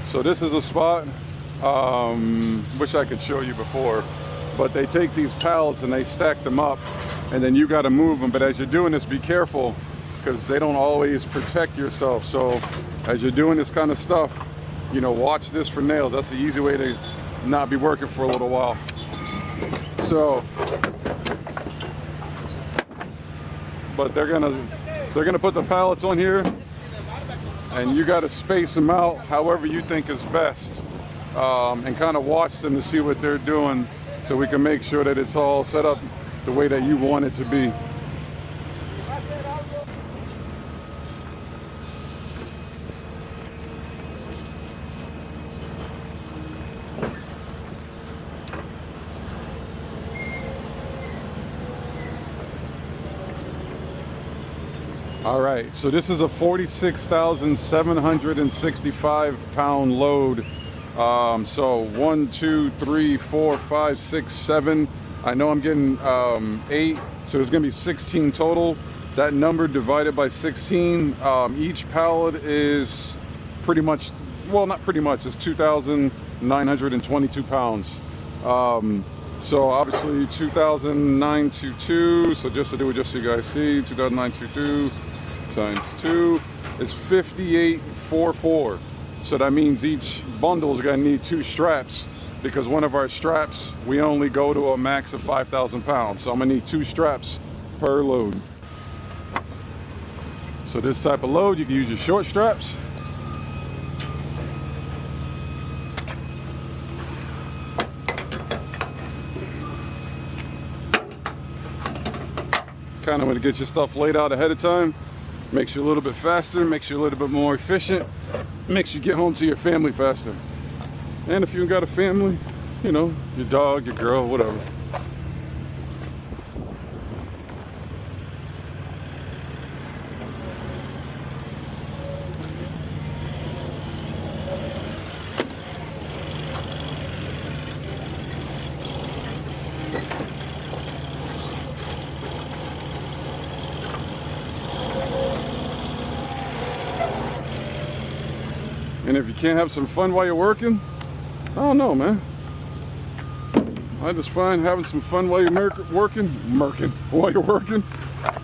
So this is a spot, wish I could show you before, but they take these pallets and they stack them up, and then you got to move them. But as you're doing this, be careful, because they don't always protect yourself. So as you're doing this kind of stuff, you know, watch this for nails. That's the easy way to not be working for a little while. So, but they're gonna put the pallets on here, and you got to space them out however you think is best, and kind of watch them to see what they're doing, so we can make sure that it's all set up the way that you want it to be. All right, so this is a 46,765 pound load. So 1, 2, 3, 4, 5, 6, 7. I know I'm getting 8, so there's gonna be 16 total. That number divided by 16, each pallet is pretty much, well, not pretty much, it's 2,922 pounds. So obviously 2,922, so just to do it just so you guys see, 2,922 times 2 is 5844. So that means each bundle is going to need 2 straps, because one of our straps, we only go to a max of 5,000 pounds. So I'm going to need 2 straps per load. So this type of load, you can use your short straps. Kind of want to get your stuff laid out ahead of time. Makes you a little bit faster, makes you a little bit more efficient, makes you get home to your family faster. And if you got a family, you know, your dog, your girl, whatever. And if you can't have some fun while you're working, I don't know, man. I just find having some fun while you're working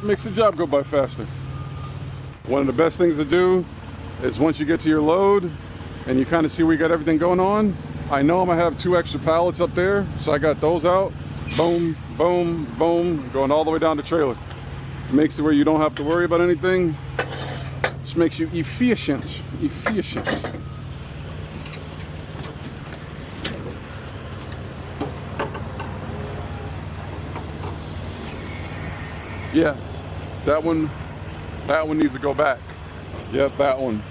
makes the job go by faster. One of the best things to do is once you get to your load and you kind of see where you got everything going on, I know I'm gonna have 2 extra pallets up there, so I got those out. Boom, boom, boom, going all the way down the trailer. It makes it where you don't have to worry about anything. Just makes you efficient. Yeah, that one needs to go back. Yep, that one.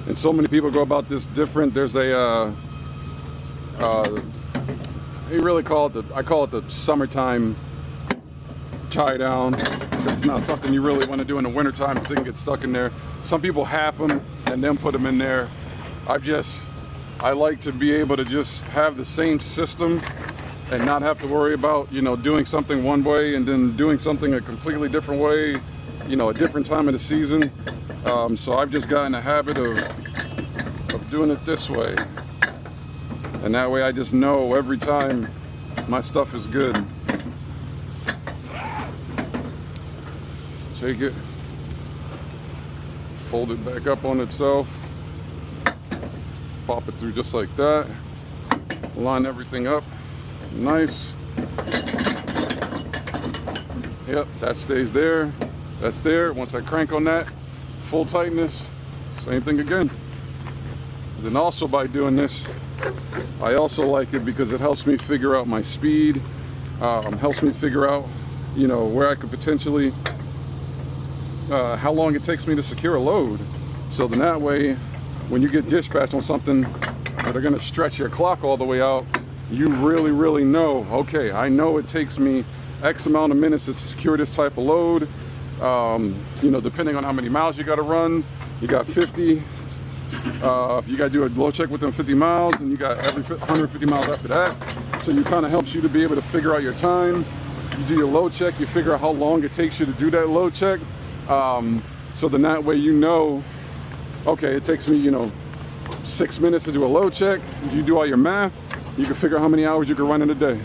And so many people go about this different. There's a, you really call it I call it the summertime tie down. It's not something you really want to do in the wintertime because they can get stuck in there. Some people half them and then put them in there. I like to be able to just have the same system and not have to worry about, you know, doing something one way and then doing something a completely different way, you know, a different time of the season. So I've just gotten a habit of doing it this way, and that way I just know every time my stuff is good. Take it, fold it back up on itself, pop it through just like that, line everything up nice. Yep, that stays there. That's there. Once I crank on that, full tightness, same thing again. Then also by doing this, I also like it because it helps me figure out my speed, helps me figure out, you know, where I could potentially how long it takes me to secure a load. So then that way, when you get dispatched on something that are gonna stretch your clock all the way out, you really know, okay, I know it takes me X amount of minutes to secure this type of load. You know, depending on how many miles you gotta run, you got 50. If you gotta do a load check within 50 miles, and you got every 150 miles after that. So it kind of helps you to be able to figure out your time. You do your load check, you figure out how long it takes you to do that load check. So then that way you know, okay, it takes me, you know, 6 minutes to do a load check. You do all your math, you can figure out how many hours you can run in a day.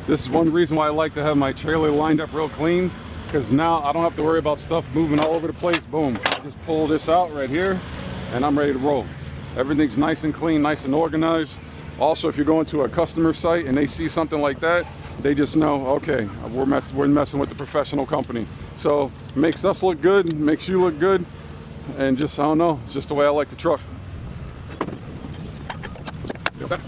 This is one reason why I like to have my trailer lined up real clean, because now I don't have to worry about stuff moving all over the place. Boom, I just pull this out right here and I'm ready to roll. Everything's nice and clean, nice and organized. Also, if you're going to a customer site and they see something like that, they just know, okay, we're messing with the professional company. So makes us look good, makes you look good, and just, I don't know, it's just the way I like the truck. Okay.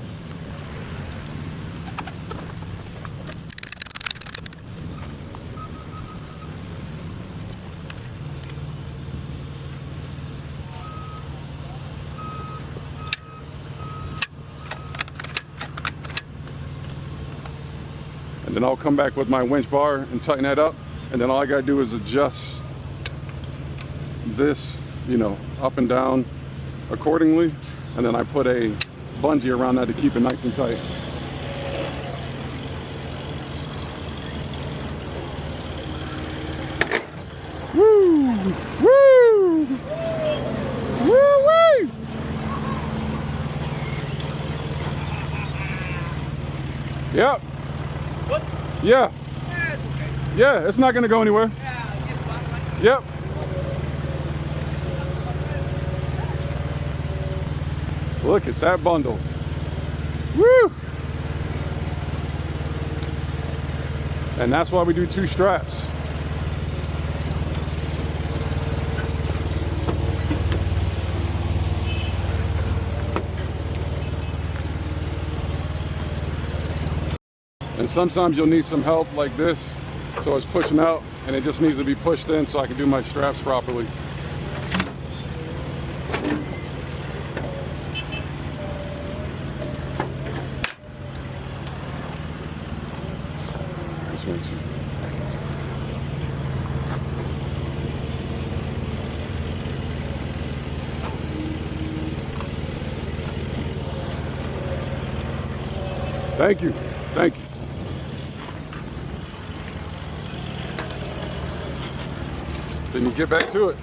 And then I'll come back with my winch bar and tighten that up. And then all I gotta do is adjust this, you know, up and down accordingly. And then I put a bungee around that to keep it nice and tight. Woo! Woo! Woo-wee! Yep. What? Yeah. Yeah, it's okay. Yeah, it's not gonna go anywhere. Yeah, it's fine. Yep. Look at that bundle. Woo! And that's why we do 2 straps. And sometimes you'll need some help like this. So it's pushing out and it just needs to be pushed in so I can do my straps properly. Thank you. Thank you. Then you get back to it.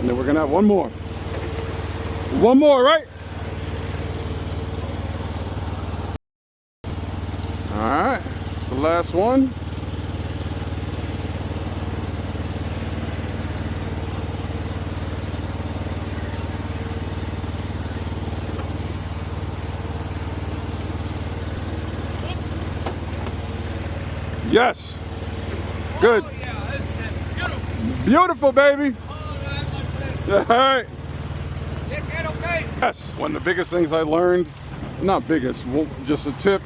And then we're gonna have one more. One more, right? All right, it's the last one. Yes. Good. Oh, yeah, this is beautiful. Beautiful, baby. All right. Okay. Yes, one of the biggest things I learned, not biggest, just a tip,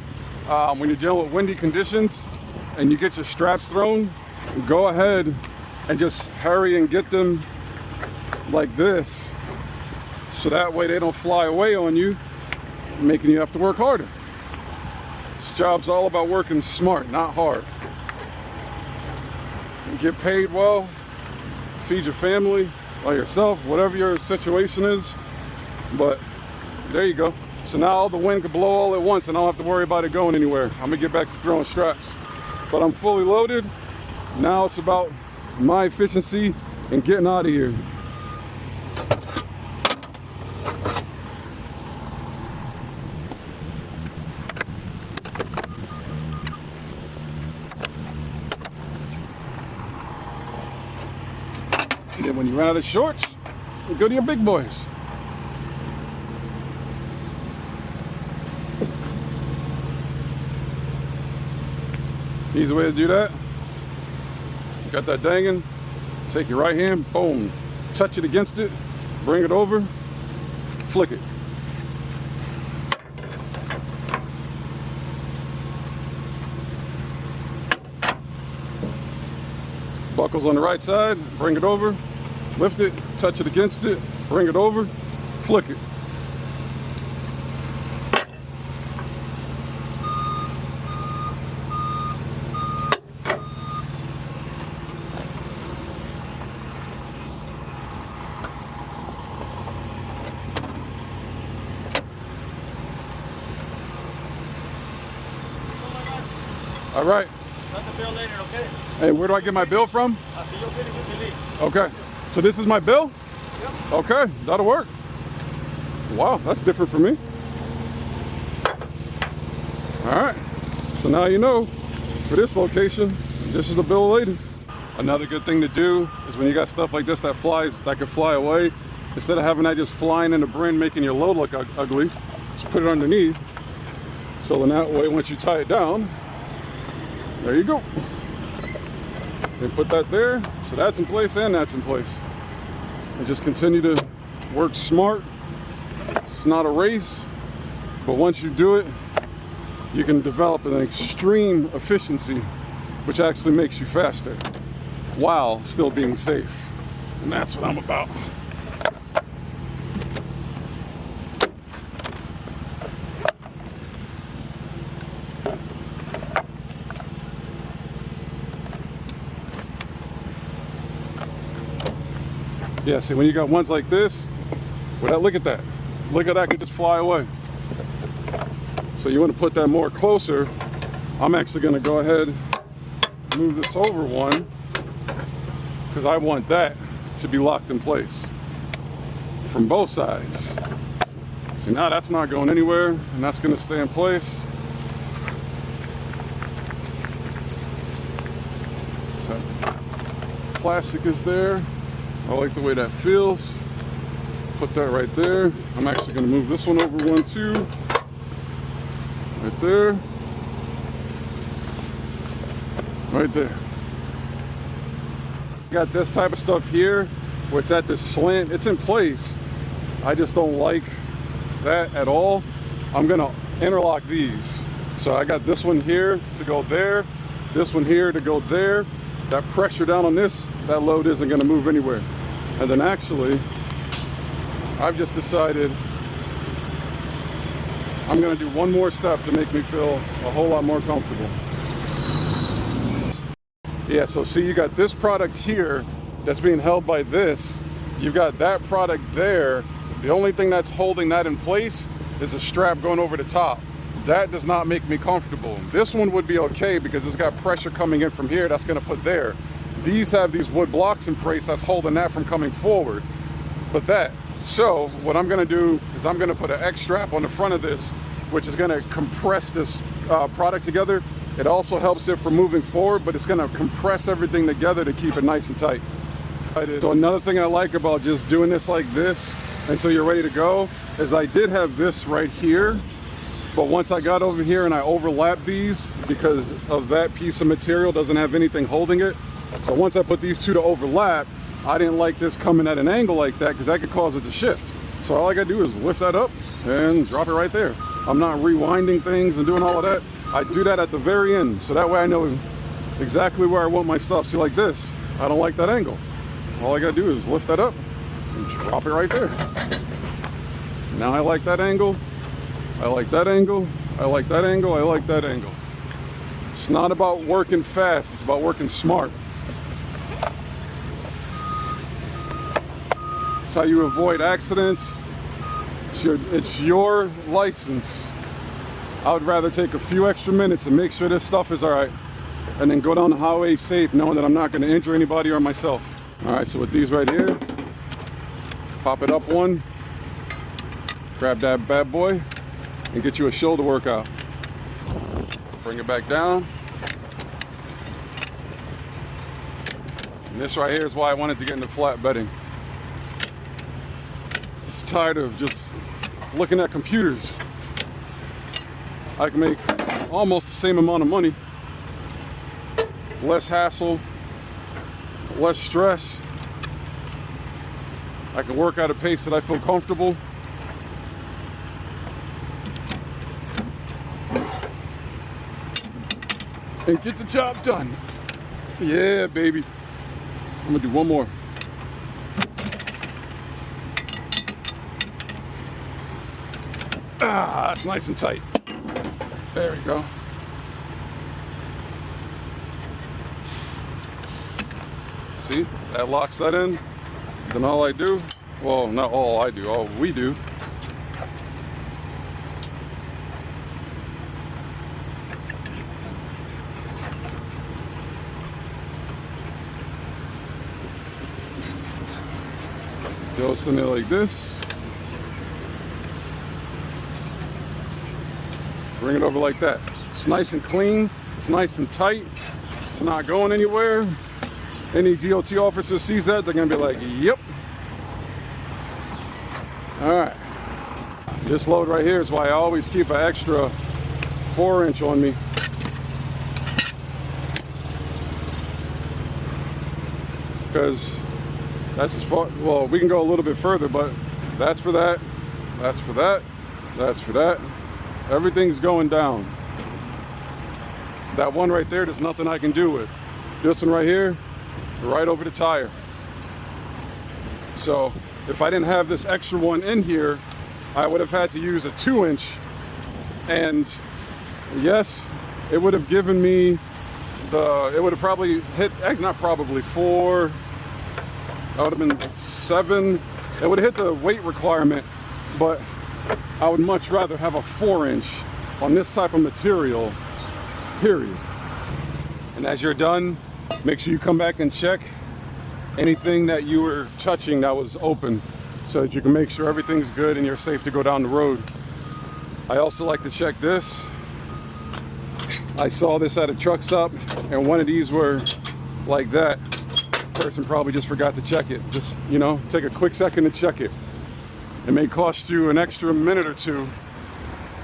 when you're dealing with windy conditions and you get your straps thrown, go ahead and just hurry and get them like this, so that way they don't fly away on you, making you have to work harder. This job's all about working smart, not hard. You get paid well, feed your family, or yourself, whatever your situation is. But there you go. So now all the wind can blow all at once and I don't have to worry about it going anywhere. I'm gonna get back to throwing straps. But I'm fully loaded. Now it's about my efficiency and getting out of here. And then when you run out of shorts, go to your big boys. Easy way to do that. Got that dangling. Take your right hand, boom, touch it against it, bring it over, flick it. Buckles on the right side, bring it over, lift it, touch it against it, bring it over, flick it. All right. Got the bill later, okay? Hey, where do I get my bill from? After you finish with the lead. Okay. So this is my bill? Yep. Okay, that'll work. Wow, that's different for me. All right. So now you know, for this location, this is the bill of lading. Another good thing to do is when you got stuff like this that flies, that could fly away, instead of having that just flying in the brin, making your load look ugly, just put it underneath. So then that way, once you tie it down, there you go. And put that there, so that's in place and that's in place. And just continue to work smart. It's not a race, but once you do it, you can develop an extreme efficiency, which actually makes you faster while still being safe. And that's what I'm about. Yeah, see, when you got ones like this, look at that. Look at that, can just fly away. So you want to put that more closer. I'm actually going to go ahead and move this over one because I want that to be locked in place from both sides. See, now that's not going anywhere and that's going to stay in place. So plastic is there. I like the way that feels. Put that right there. I'm actually going to move this one over one too. Right there. Right there. Got this type of stuff here where it's at this slant. It's in place. I just don't like that at all. I'm going to interlock these. So I got this one here to go there. This one here to go there. That pressure down on this, that load isn't going to move anywhere. And then actually, I've just decided I'm going to do one more step to make me feel a whole lot more comfortable. Yeah, so see, you got this product here that's being held by this. You've got that product there. The only thing that's holding that in place is a strap going over the top. That does not make me comfortable. This one would be okay because it's got pressure coming in from here that's going to put there. These have these wood blocks in place that's holding that from coming forward. But that, so what I'm going to do is I'm going to put an X strap on the front of this, which is going to compress this product together. It also helps it from moving forward, but it's going to compress everything together to keep it nice and tight. So another thing I like about just doing this like this until you're ready to go is I did have this right here. But once I got over here and I overlapped these because of that piece of material doesn't have anything holding it. So once I put these two to overlap, I didn't like this coming at an angle like that because that could cause it to shift. So all I gotta do is lift that up and drop it right there. I'm not rewinding things and doing all of that. I do that at the very end. So that way I know exactly where I want my stuff. See, like this, I don't like that angle. All I gotta do is lift that up and drop it right there. Now I like that angle. I like that angle, I like that angle, I like that angle. It's not about working fast, it's about working smart. It's how you avoid accidents. It's your license. I would rather take a few extra minutes and make sure this stuff is all right and then go down the highway safe knowing that I'm not going to injure anybody or myself. All right, so with these right here, pop it up one, grab that bad boy, and get you a shoulder workout. Bring it back down. And this right here is why I wanted to get into flat bedding. just tired of just looking at computers. I can make almost the same amount of money, less hassle, less stress. I can work at a pace that I feel comfortable. And get the job done. Yeah, baby. I'm gonna do one more. Ah, that's nice and tight. There we go. See, that locks that in. Then all I do, well, not all I do, all we do, goes in there like this. Bring it over like that. It's nice and clean. It's nice and tight. It's not going anywhere. Any DOT officer sees that, they're gonna be like, yep. All right. This load right here is why I always keep an extra 4-inch on me. Because that's as far, well, we can go a little bit further, but that's for that, that's for that, that's for that. Everything's going down. That one right there, there's nothing I can do with. This one right here, right over the tire. So if I didn't have this extra one in here, I would have had to use a 2-inch. And yes, it would have given me it would have probably hit, not probably, 4, that would have been 7. It would have hit the weight requirement, but I would much rather have a 4-inch on this type of material, period. And as you're done, make sure you come back and check anything that you were touching that was open so that you can make sure everything's good and you're safe to go down the road. I also like to check this. I saw this at a truck stop and one of these were like that. Person probably just forgot to check it. Just, you know, take a quick second to check it. It may cost you an extra minute or two,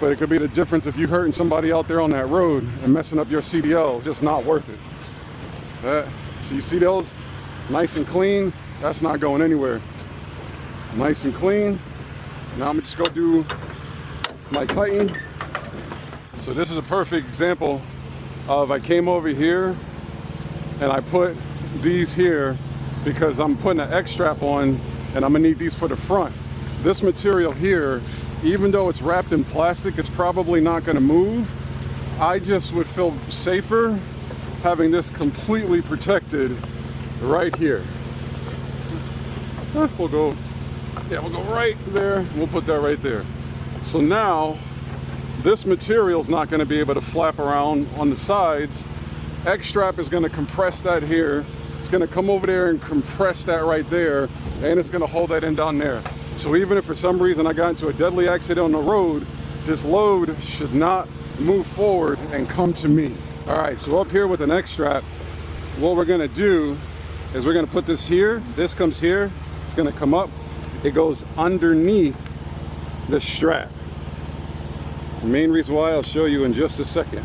but it could be the difference if you hurting somebody out there on that road and messing up your CDL. It's just not worth it. So you see those? Nice and clean. That's not going anywhere. Nice and clean. Now I'm gonna just go do my tighten. So this is a perfect example of, I came over here and I put these here because I'm putting an X strap on and I'm gonna need these for the front. This material here, even though it's wrapped in plastic, it's probably not gonna move. I just would feel safer having this completely protected right here. We'll go right there. We'll put that right there. So now this material is not going to be able to flap around on the sides. X strap is going to compress that here. It's going to come over there and compress that right there, and it's going to hold that in down there. So even if for some reason I got into a deadly accident on the road, this load should not move forward and come to me. All right, so up here with an X strap, what we're going to do is we're going to put this here. This comes here. It's going to come up. It goes underneath the strap. The main reason why, I'll show you in just a second.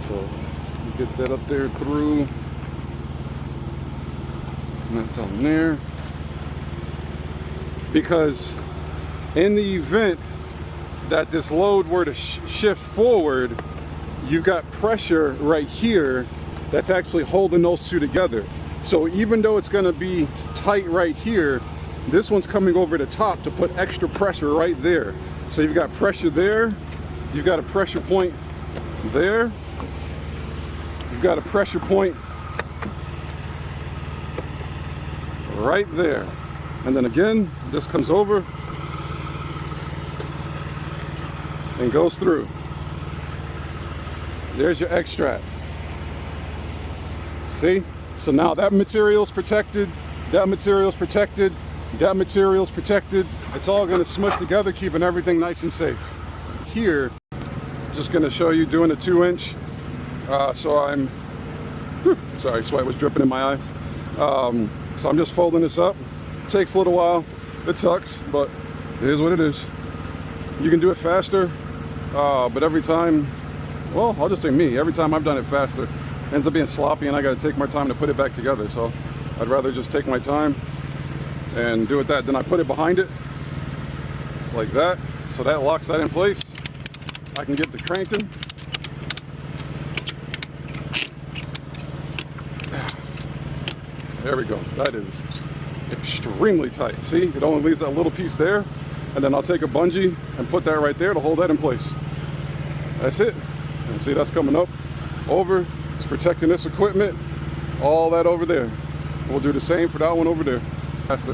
So get that up there through, not down there. Because in the event that this load were to shift forward, you've got pressure right here that's actually holding those two together. So even though it's gonna be tight right here, this one's coming over the top to put extra pressure right there. So you've got pressure there, you've got a pressure point there, you've got a pressure point right there. And then again, this comes over and goes through. There's your X strap. See? So now that material's protected, that material's protected, that material's protected. It's all gonna smush together, keeping everything nice and safe. Here, just gonna show you doing a 2-inch. So I'm, sorry, sweat was dripping in my eyes. So I'm just folding this up. Takes a little while. It sucks, but it is what it is. You can do it faster, but every time, well, I'll just say me, every time I've done it faster, it ends up being sloppy and I gotta take my time to put it back together. So I'd rather just take my time and do it that. Then I put it behind it like that, so that locks that in place. I can get the cranking. There we go. That is extremely tight. See, it only leaves that little piece there, and then I'll take a bungee and put that right there to hold that in place. That's it. And see, that's coming up over. It's protecting this equipment. All that over there. We'll do the same for that one over there. That's